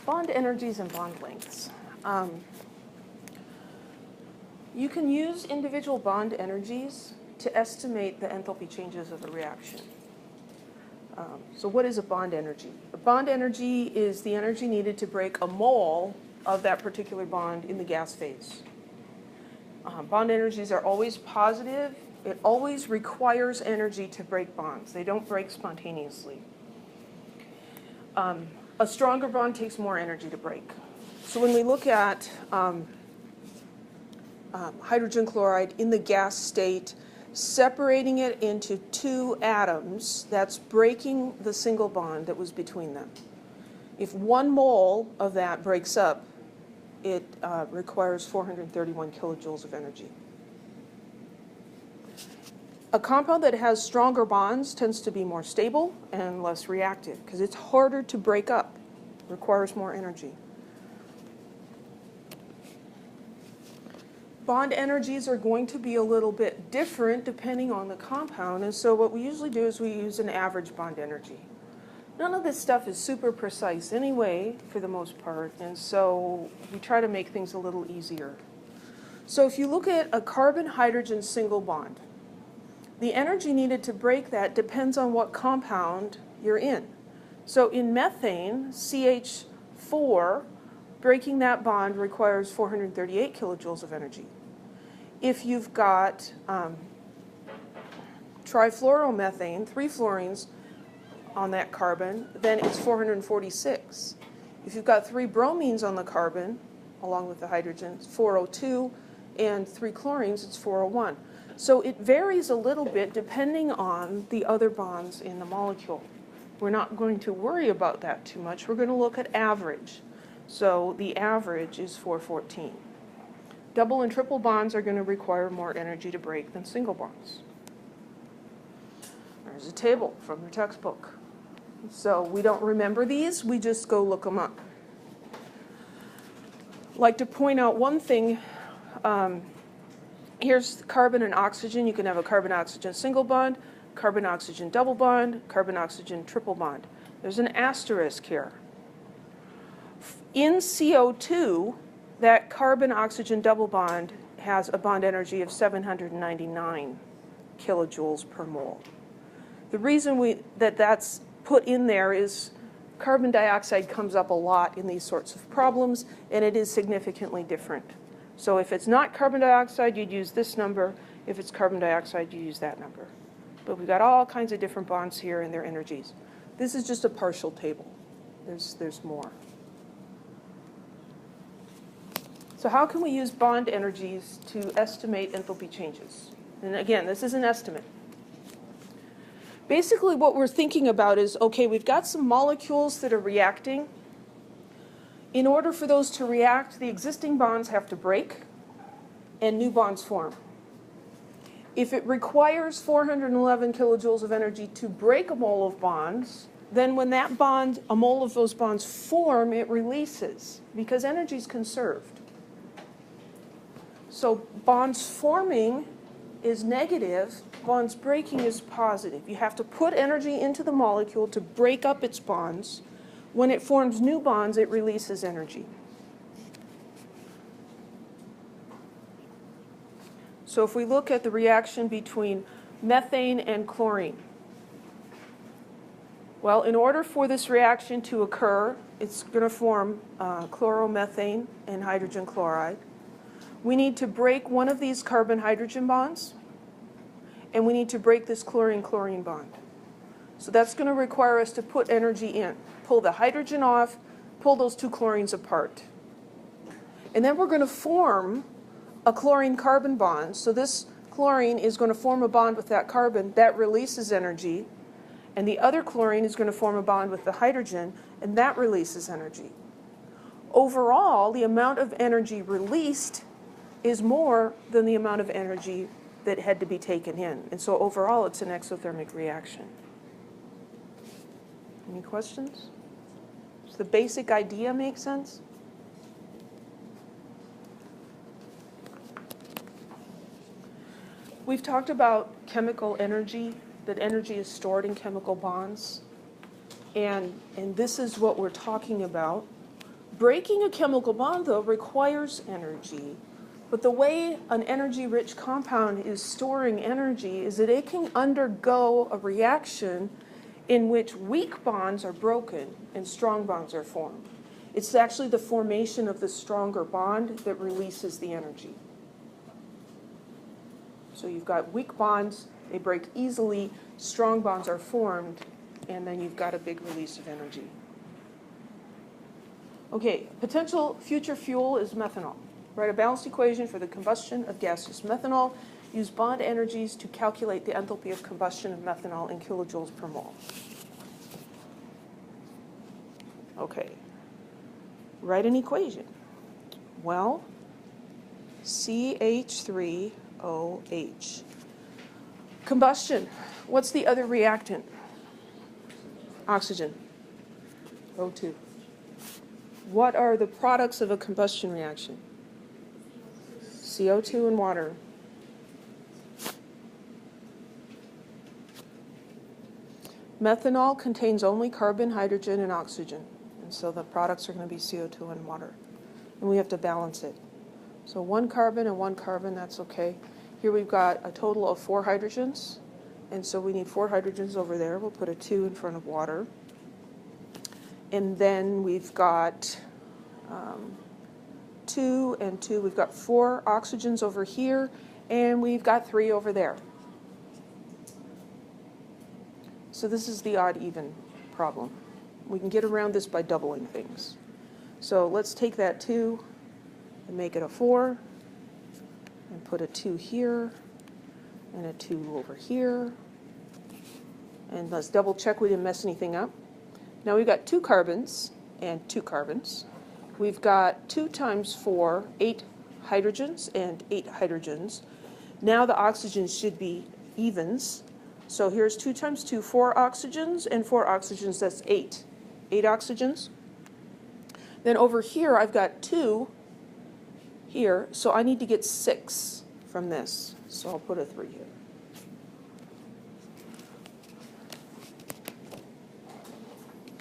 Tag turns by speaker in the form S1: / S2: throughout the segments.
S1: Bond energies and bond lengths. You can use individual bond energies to estimate the enthalpy changes of a reaction. So what is a bond energy? A bond energy is the energy needed to break a mole of that particular bond in the gas phase. Bond energies are always positive. It always requires energy to break bonds. They don't break spontaneously. A stronger bond takes more energy to break. So when we look at hydrogen chloride in the gas state, separating it into two atoms, that's breaking the single bond that was between them. If 1 mole of that breaks up, it requires 431 kilojoules of energy. A compound that has stronger bonds tends to be more stable and less reactive because it's harder to break up, requires more energy. Bond energies are going to be a little bit different depending on the compound, and so what we usually do is we use an average bond energy. None of this stuff is super precise anyway, for the most part, and so we try to make things a little easier. So if you look at a carbon-hydrogen single bond, the energy needed to break that depends on what compound you're in. So in methane, CH4, breaking that bond requires 438 kilojoules of energy. If you've got trifluoromethane, 3 fluorines on that carbon, then it's 446. If you've got 3 bromines on the carbon, along with the hydrogen, it's 402, and 3 chlorines, it's 401. So it varies a little bit depending on the other bonds in the molecule. We're not going to worry about that too much. We're going to look at average. So the average is 414. Double and triple bonds are going to require more energy to break than single bonds. There's a table from your textbook. So we don't remember these, we just go look them up. I'd like to point out one thing. Here's carbon and oxygen. You can have a carbon-oxygen single bond, carbon-oxygen double bond, carbon-oxygen triple bond. There's an asterisk here. In CO2, that carbon-oxygen double bond has a bond energy of 799 kilojoules per mole. The reason that's put in there is carbon dioxide comes up a lot in these sorts of problems, and it is significantly different. So if it's not carbon dioxide, you'd use this number. If it's carbon dioxide, you use that number. But we've got all kinds of different bonds here and their energies. This is just a partial table. There's more. So how can we use bond energies to estimate enthalpy changes? And again, this is an estimate. Basically what we're thinking about is, okay, we've got some molecules that are reacting. In order for those to react, the existing bonds have to break and new bonds form. If it requires 411 kilojoules of energy to break a mole of bonds, then when that bond, a mole of those bonds form, it releases because energy is conserved. So bonds forming is negative, bonds breaking is positive. You have to put energy into the molecule to break up its bonds. When it forms new bonds, it releases energy. So if we look at the reaction between methane and chlorine, well, in order for this reaction to occur, it's going to form chloromethane and hydrogen chloride. We need to break one of these carbon-hydrogen bonds, and we need to break this chlorine-chlorine bond. So that's going to require us to put energy in. Pull the hydrogen off, pull those 2 chlorines apart. And then we're going to form a chlorine-carbon bond. So this chlorine is going to form a bond with that carbon. That releases energy. And the other chlorine is going to form a bond with the hydrogen, and that releases energy. Overall, the amount of energy released is more than the amount of energy that had to be taken in. And so overall, it's an exothermic reaction. Any questions? Does the basic idea make sense? We've talked about chemical energy, that energy is stored in chemical bonds. And this is what we're talking about Breaking a chemical bond, though, requires energy. But the way an energy-rich compound is storing energy is that it can undergo a reaction in which weak bonds are broken and strong bonds are formed. It's actually the formation of the stronger bond that releases the energy. So you've got weak bonds, they break easily, strong bonds are formed, and then you've got a big release of energy. Okay, potential future fuel is methanol. Write a balanced equation for the combustion of gaseous methanol. Use bond energies to calculate the enthalpy of combustion of methanol in kilojoules per mole. Okay, write an equation. Well, CH3OH. Combustion. What's the other reactant? Oxygen. O2. What are the products of a combustion reaction? CO2 and water. Methanol contains only carbon, hydrogen, and oxygen. And so the products are going to be CO2 and water. And we have to balance it. So 1 carbon and 1 carbon, that's okay. Here we've got a total of 4 hydrogens. And so we need 4 hydrogens over there. We'll put a 2 in front of water. And then we've got 2 and 2. We've got 4 oxygens over here. And we've got 3 over there. So this is the odd-even problem. We can get around this by doubling things. So let's take that 2 and make it a 4, and put a 2 here, and a 2 over here. And let's double check we didn't mess anything up. Now we've got 2 carbons and 2 carbons. We've got 2 times 4, 8 hydrogens and 8 hydrogens. Now the oxygens should be evens. So here's 2 times 2, 4 oxygens, and 4 oxygens, that's 8. 8 oxygens. Then over here, I've got 2 here, so I need to get 6 from this. So I'll put a 3 here.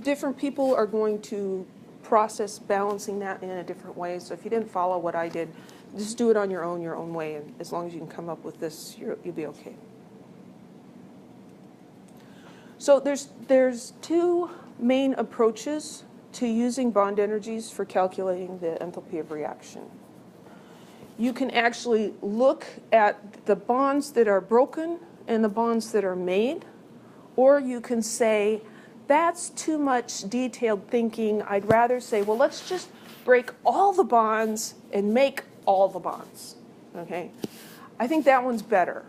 S1: Different people are going to process balancing that in a different way. So if you didn't follow what I did, just do it on your own way. And as long as you can come up with this, you'll be okay. So there's 2 main approaches to using bond energies for calculating the enthalpy of reaction. You can actually look at the bonds that are broken and the bonds that are made, or you can say, that's too much detailed thinking. I'd rather say, well, let's just break all the bonds and make all the bonds. Okay? I think that one's better.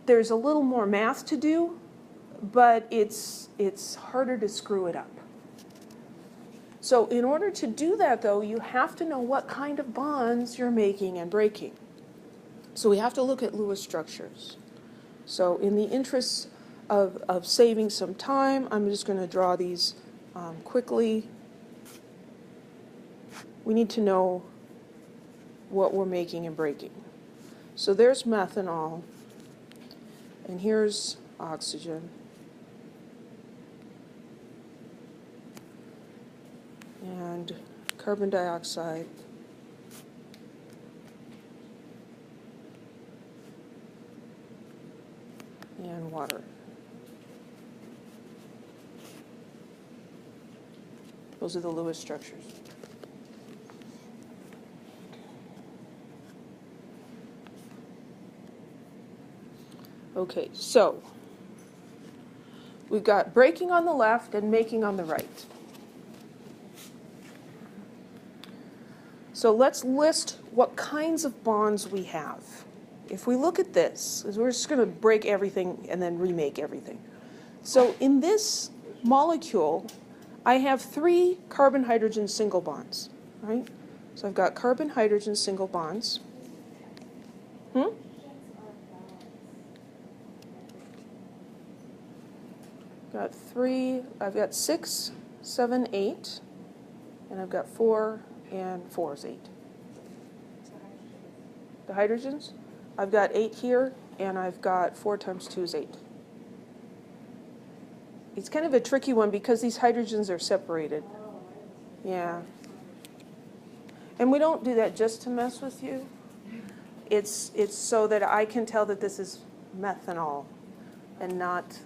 S1: There's a little more math to do, but it's harder to screw it up. So in order to do that, though, you have to know what kind of bonds you're making and breaking. So we have to look at Lewis structures. So in the interest of saving some time, I'm just going to draw these quickly. We need to know what we're making and breaking. So there's methanol. And here's oxygen. And carbon dioxide. And water. Those are the Lewis structures. Okay, so we've got breaking on the left and making on the right. So let's list what kinds of bonds we have. If we look at this, we're just going to break everything and then remake everything. So in this molecule, I have 3 carbon-hydrogen single bonds, right? So I've got carbon-hydrogen single bonds. Got 3, I've got 6, 7, 8, and I've got 4, and 4 is 8. The hydrogens? I've got 8 here, and I've got 4 times 2 is 8. It's kind of a tricky one because these hydrogens are separated. Yeah. And we don't do that just to mess with you. It's so that I can tell that this is methanol and not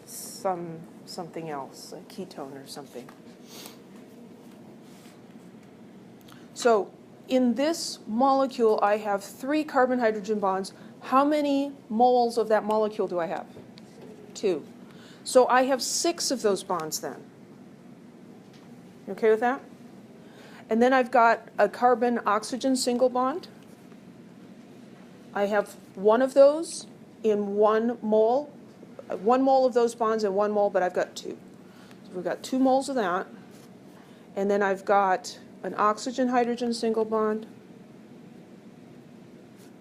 S1: something else, a ketone or something. So in this molecule, I have 3 carbon-hydrogen bonds. How many moles of that molecule do I have? 2. So I have 6 of those bonds then. You okay with that? And then I've got a carbon-oxygen single bond. I have 1 of those in 1 mole. 1 mole of those bonds in 1 mole, but I've got 2. So we've got 2 moles of that. And then I've got an oxygen-hydrogen single bond.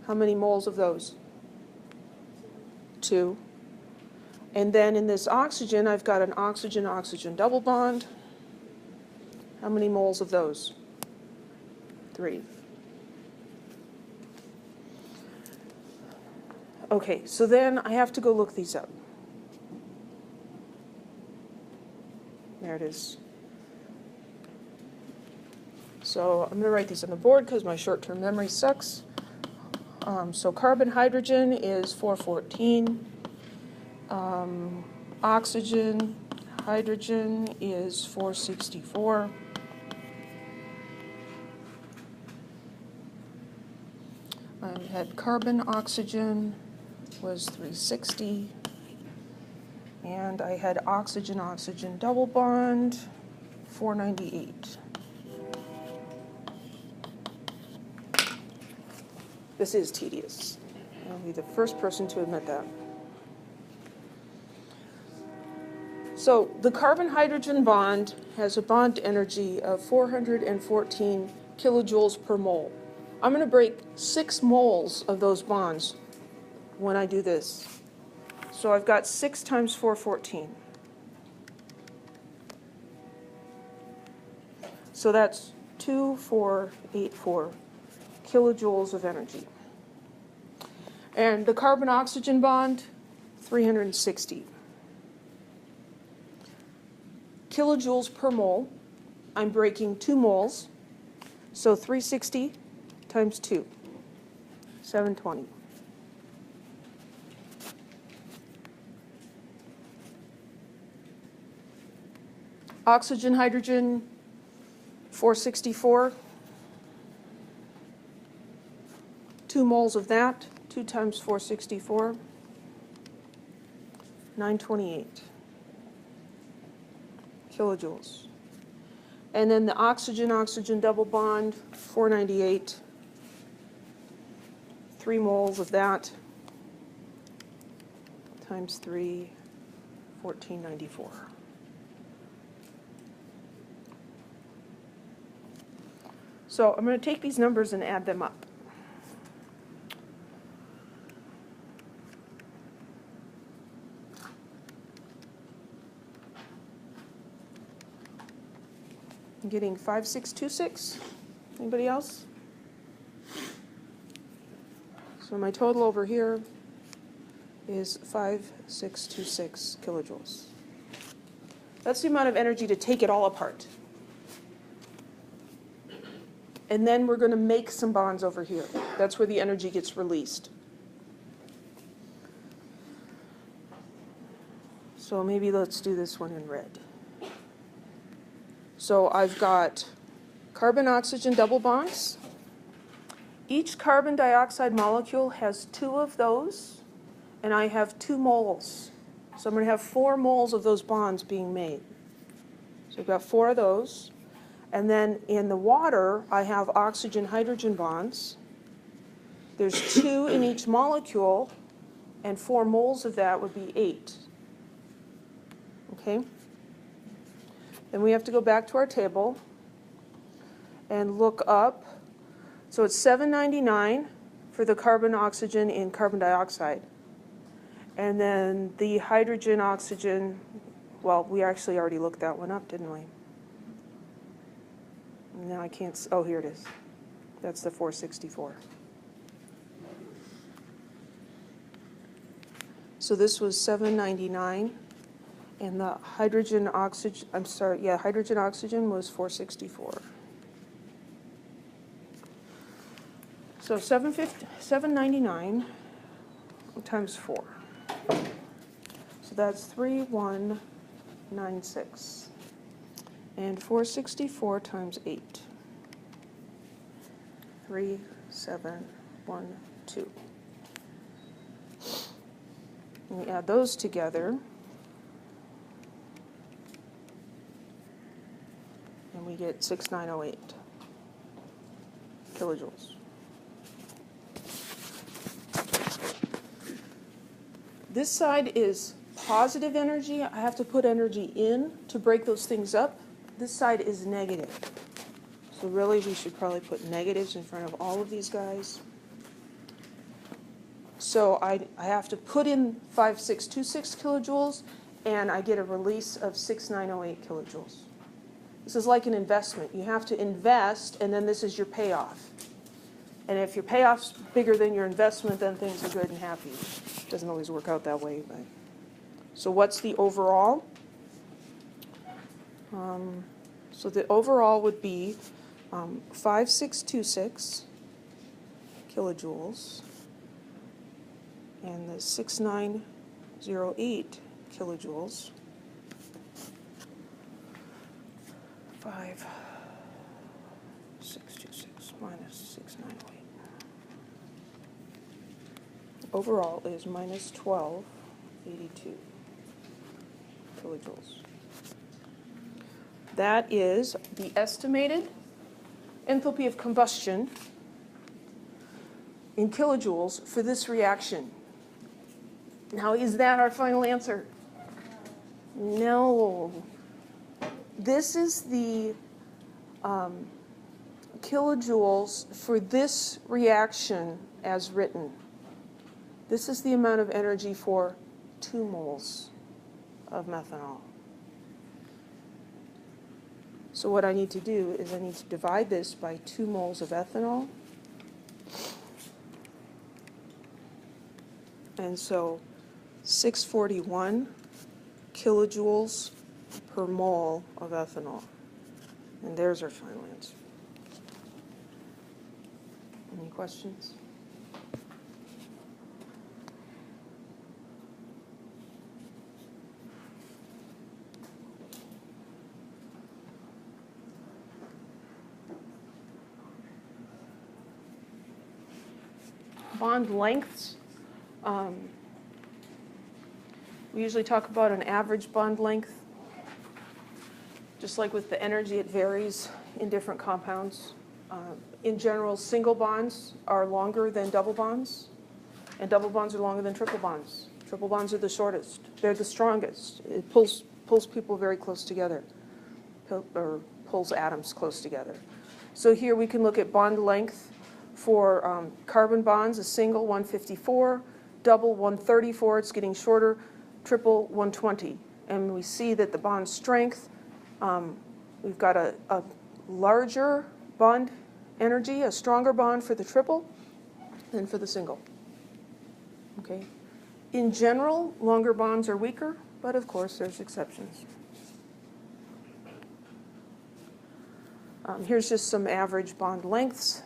S1: How many moles of those? 2. And then in this oxygen, I've got an oxygen-oxygen double bond. How many moles of those? 3. Okay, so then I have to go look these up. There it is. So I'm going to write these on the board because my short-term memory sucks. So carbon-hydrogen is 414. Oxygen, hydrogen is 464. I had carbon, oxygen was 360. And I had oxygen-oxygen double bond, 498. This is tedious. I'll be the first person to admit that. So the carbon-hydrogen bond has a bond energy of 414 kilojoules per mole. I'm going to break 6 moles of those bonds when I do this. So I've got 6 times 414. So that's 2484 kilojoules of energy. And the carbon-oxygen bond, 360. Kilojoules per mole, I'm breaking 2 moles. So 360 times 2, 720. Oxygen, hydrogen, 464. 2 moles of that, 2 times 464, 928 kilojoules. And then the oxygen-oxygen double bond, 498, 3 moles of that, times 3, 1494. So I'm going to take these numbers and add them up. I'm getting 5626. Anybody else? So my total over here is 5626 kilojoules. That's the amount of energy to take it all apart. And then we're going to make some bonds over here. That's where the energy gets released. So maybe let's do this one in red. So I've got carbon-oxygen double bonds. Each carbon dioxide molecule has 2 of those, and I have 2 moles. So I'm going to have 4 moles of those bonds being made. So I've got 4 of those. And then in the water, I have oxygen-hydrogen bonds. There's 2 in each molecule, and 4 moles of that would be 8. Okay? Then we have to go back to our table and look up. So it's 799 for the carbon-oxygen in carbon dioxide. And then the hydrogen-oxygen, well, we actually already looked that one up, didn't we? Now I can't, oh, here it is. That's the 464. So this was 799. And the hydrogen oxygen, I'm sorry, yeah, hydrogen oxygen was 464. So 799 times 4. So that's 3196. And 464 times 8. 3712. And we add those together, and we get 6908 kilojoules. This side is positive energy. I have to put energy in to break those things up. This side is negative. So really, we should probably put negatives in front of all of these guys. So I have to put in 5626 kilojoules, and I get a release of 6908 kilojoules. This is like an investment. You have to invest, and then this is your payoff. And if your payoff's bigger than your investment, then things are good and happy. It doesn't always work out that way. But. So what's the overall? So the overall would be 5626 kilojoules, and the 6908 kilojoules. 5626 minus 6908. Overall is minus 1282 kilojoules. That is the estimated enthalpy of combustion in kilojoules for this reaction. Now, is that our final answer? No. This is the kilojoules for this reaction as written. This is the amount of energy for 2 moles of methanol. So what I need to do is I need to divide this by 2 moles of ethanol. And so 641 kilojoules per mole of ethanol. And there's our final answer. Any questions? Bond lengths. We usually talk about an average bond length. Just like with the energy, it varies in different compounds. In general, single bonds are longer than double bonds, and double bonds are longer than triple bonds. Triple bonds are the shortest. They're the strongest. It pulls people very close together, or pulls atoms close together. So here we can look at bond length for carbon bonds, a single 154, double 134, it's getting shorter, triple 120. And we see that the bond strength, we've got a larger bond energy, a stronger bond for the triple than for the single. Okay. In general, longer bonds are weaker, but of course there's exceptions. Here's just some average bond lengths.